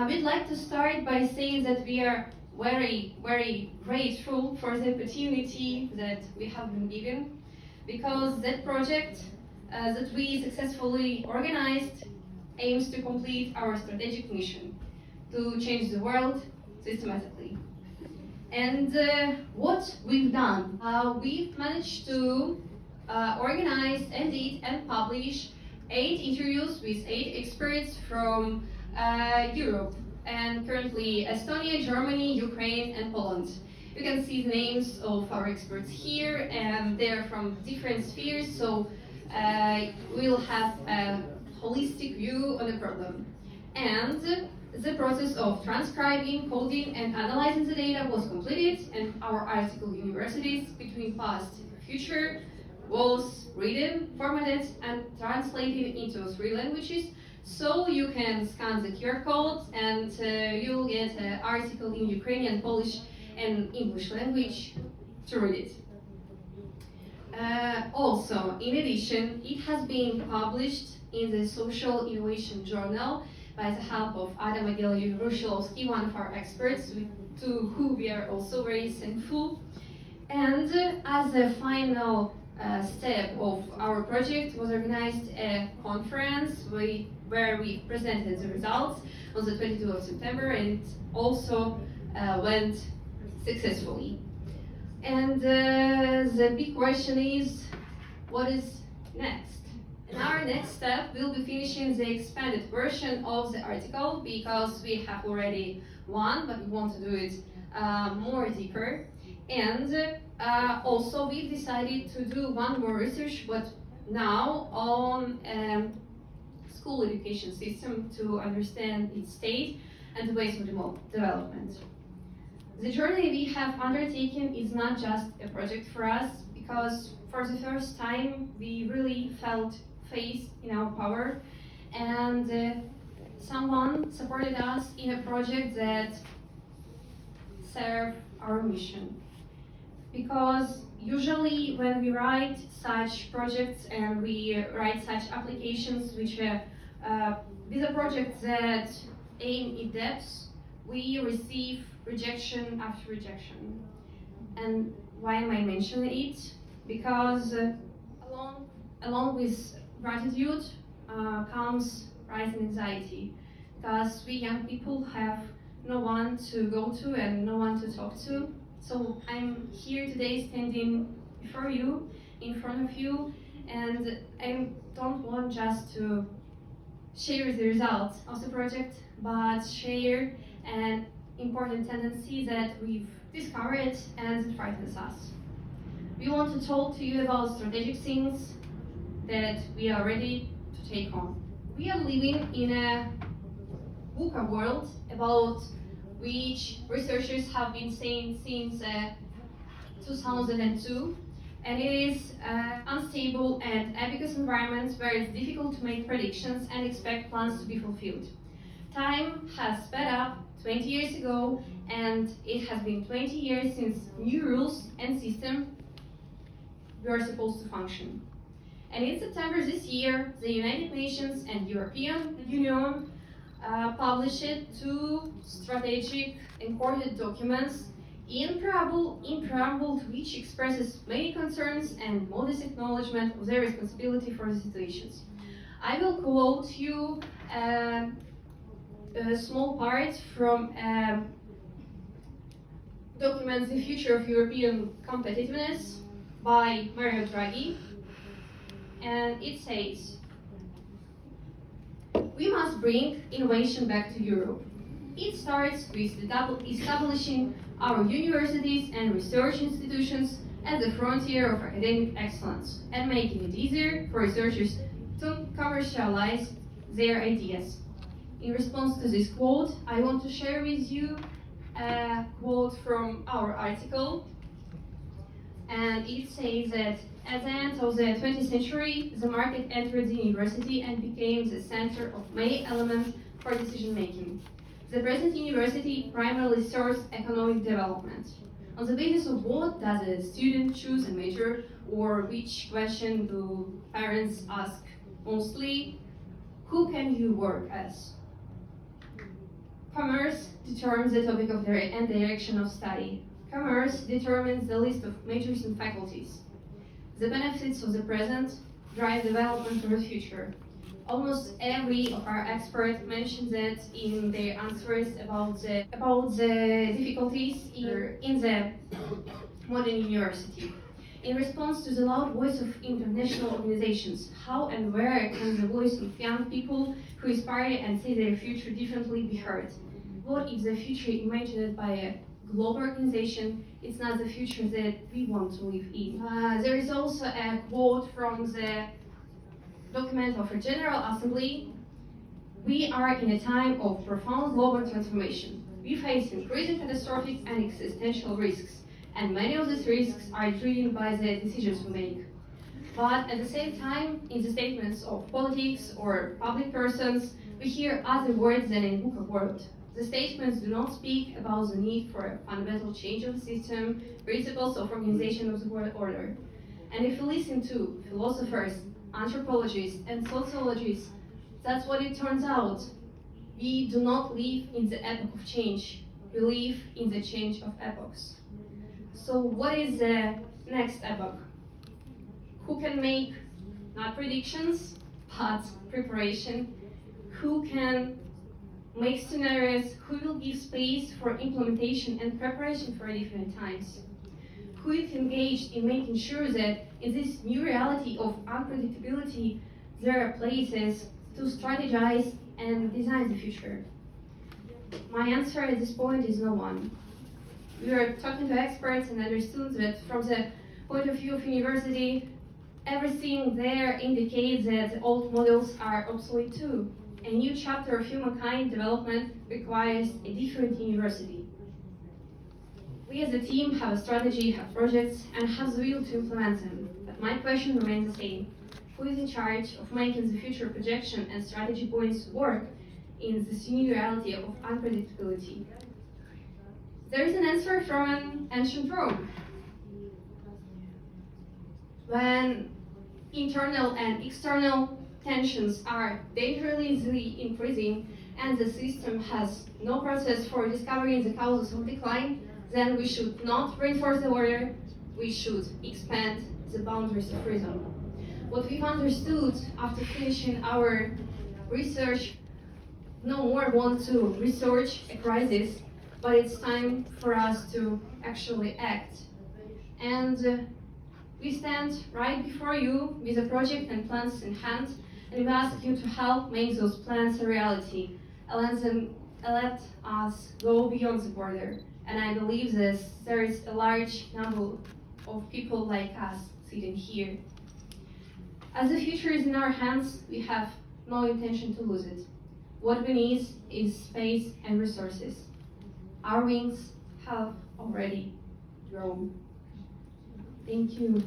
We'd like to start by saying that we are very, very grateful for the opportunity that we have been given, because that project that we successfully organized aims to complete our strategic mission to change the world systematically. And what we've done, we've managed to organize, edit, and publish 8 interviews with 8 experts from Europe, and currently Estonia, Germany, Ukraine, and Poland. You can see the names of our experts here, and they're from different spheres, so we'll have a holistic view on the problem. And the process of transcribing, coding, and analyzing the data was completed, and our article Universities Between Past and Future was written, formatted, and translated into 3 languages. So you can scan the QR code and you'll get an article in Ukrainian, Polish, and English language to read it. Also, in addition, it has been published in the Social Innovation Journal by the help of Adam Rushilovsky, one of our experts, to whom we are also very thankful. And as a final step of our project was organized a conference where we presented the results on the 22nd of September, and it also went successfully. And the big question is, what is next? And our next step will be finishing the expanded version of the article, because we have already one, but we want to do it more deeper. And also we've decided to do one more research, but now on school education system to understand its state and the ways of development. The journey we have undertaken is not just a project for us, because for the first time we really felt faith in our power, and someone supported us in a project that served our mission. Because usually when we write such projects and we write such applications which are with a project that aim in depth, we receive rejection after rejection. And why am I mentioning it? Because along with gratitude comes rising anxiety, because we young people have no one to go to and no one to talk to. So I'm here today standing before you, in front of you, and I don't want just to share the results of the project, but share an important tendency that we've discovered and that frightens us. We want to talk to you about strategic things that we are ready to take on. We are living in a VUCA world about which researchers have been saying since 2002, and it is an unstable and ambiguous environment where it's difficult to make predictions and expect plans to be fulfilled. Time has sped up 20 years ago, and it has been 20 years since new rules and systems were supposed to function. And in September this year, the United Nations and European Union published 2 strategic important documents in preamble to which expresses many concerns and modest acknowledgement of their responsibility for the situations. I will quote you a small part from document The Future of European Competitiveness by Mario Draghi, and it says, we must bring innovation back to Europe. It starts with establishing our universities and research institutions at the frontier of academic excellence and making it easier for researchers to commercialize their ideas. In response to this quote, I want to share with you a quote from our article, and it says that at the end of the 20th century, the market entered the university and became the center of many elements for decision making. The present university primarily serves economic development. On the basis of what does a student choose a major, or which question do parents ask mostly? Who can you work as? Commerce determines the topic of and direction of study. Commerce determines the list of majors and faculties. The benefits of the present drive development of the future. Almost every of our experts mentions it in their answers about the difficulties in the modern university. In response to the loud voice of international organizations, how and where can the voice of young people who aspire and see their future differently be heard? What if the future imagined by a global organization is not the future that we want to live in? There is also a quote from the document of a General Assembly. We are in a time of profound global transformation. We face increasing catastrophic and existential risks, and many of these risks are driven by the decisions we make. But at the same time, in the statements of politics or public persons, we hear other words than in book of words. The statements do not speak about the need for a fundamental change of the system, principles of organization of the world order. And if you listen to philosophers, anthropologists, and sociologists, that's what it turns out. We do not live in the epoch of change. We live in the change of epochs. So what is the next epoch? Who can make, not predictions, but preparation? Who can make scenarios? Who will give space for implementation and preparation for different times? Who is engaged in making sure that in this new reality of unpredictability, there are places to strategize and design the future? My answer at this point is no one. We are talking to experts and understood that from the point of view of university, everything there indicates that the old models are obsolete too. A new chapter of humankind development requires a different university. We as a team have a strategy, have projects, and have the will to implement them. But my question remains the same. Who is in charge of making the future projection and strategy points work in this new reality of unpredictability? There is an answer from an ancient Rome. When internal and external tensions are dangerously increasing and the system has no process for discovering the causes of decline, then we should not reinforce the order, we should expand the boundaries of reason. What we've understood after finishing our research, no more want to research a crisis, but it's time for us to actually act. And we stand right before you with a project and plans in hand, and we ask you to help make those plans a reality. Let us go beyond the border. And I believe there is a large number of people like us sitting here. As the future is in our hands, we have no intention to lose it. What we need is space and resources. Our wings have already grown. Thank you.